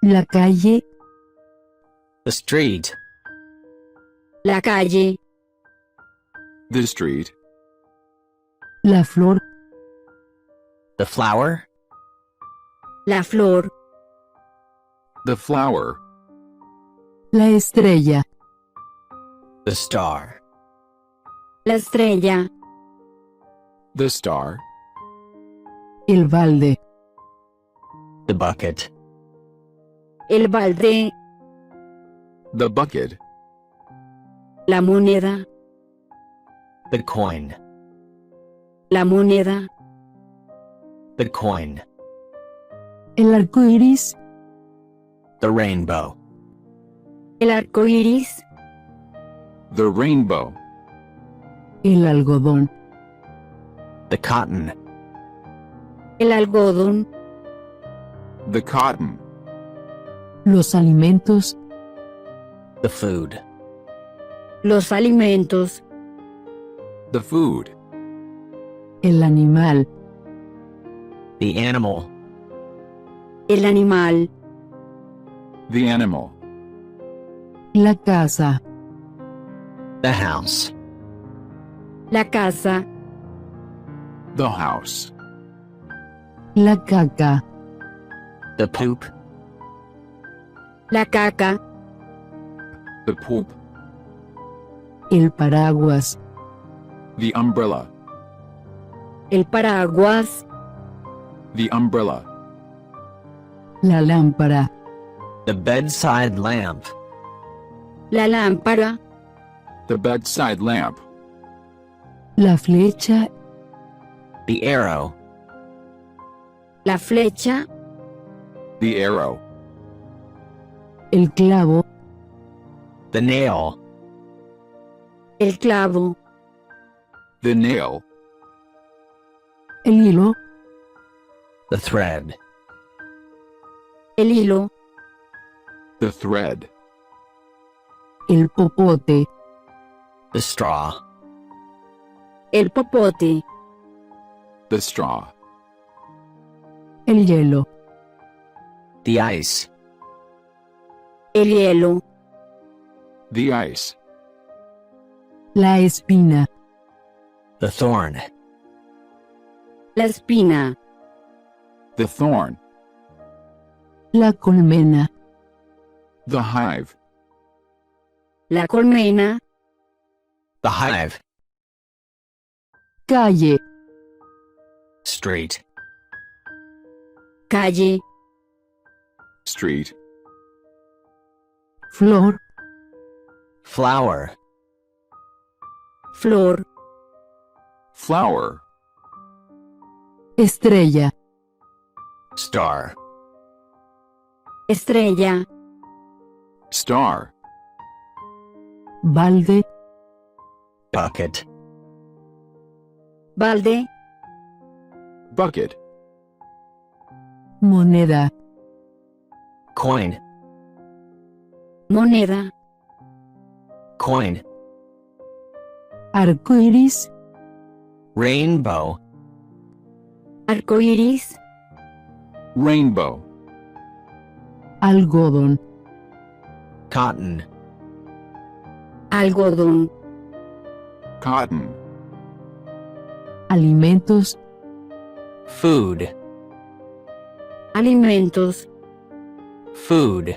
La calle, The street. La calle. The street. la flor, The flower. La flor. The flower. la estrella, The star. La estrella. The star. el balde, The bucket. El balde. The bucket. La moneda. The coin. La moneda. The coin. el arco iris, The rainbow. El arco iris. The rainbow. el algodón, The cotton. El algodón. The cotton. los alimentos, The food. Los alimentos. The food. el animal, The animal. El animal. The animal. la casa, The house. La casa. The house. la caca, The poop. La caca. The poop. el paraguas, The umbrella. El paraguas. The umbrella. la lámpara, The bedside lamp. La lámpara. The bedside lamp. la flecha, The arrow. La flecha. The arrow. el clavo, The nail. El clavo. The nail. el hilo, The thread. El hilo. The thread. el popote, The straw. El popote. The straw. el hielo, The ice. El hielo. The ice. la espina, The thorn. La espina. The thorn. la colmena, The hive. La colmena. The hive. calle, Street. Calle. Street. flor, Flower. Flor. Flower. estrella, Star. Estrella. Star. balde, Bucket. Balde. Bucket. moneda, Coin. Moneda. Coin. arco iris, Rainbow. Arco iris. Rainbow. algodón, Cotton. Algodón. Cotton. alimentos, Food. Alimentos. Food.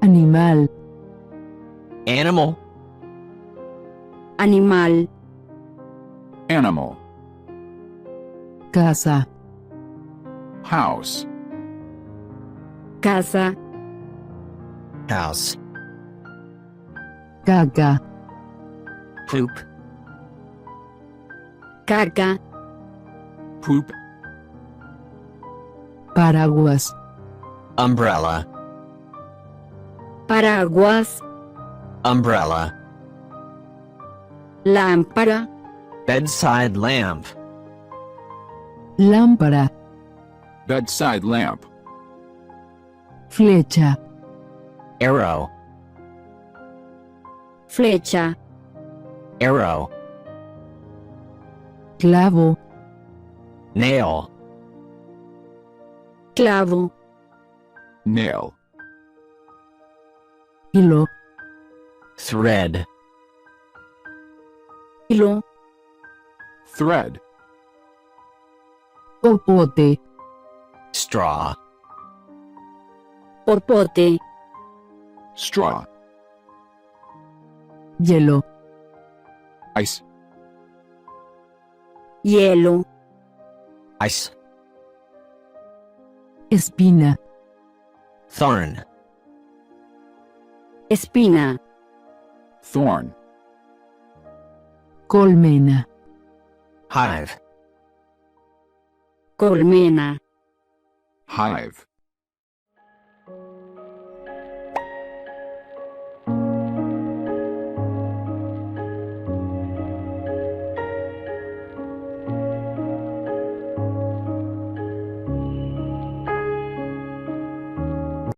animal, Animal. Animal. Animal. casa, House. Casa. House. caca, Poop. Caca. Poop. paraguas, Umbrella. Paraguas. Umbrella. Lámpara. Bedside lamp. lámpara, Bedside lamp. flecha, Arrow. Flecha. Arrow. clavo, Nail. Clavo. nail, hilo, thread, hilo, thread, popote, straw, popote, straw, hielo, ice, hielo, ice, espina, thorn, espina, thorn, colmena, hive, colmena, hive,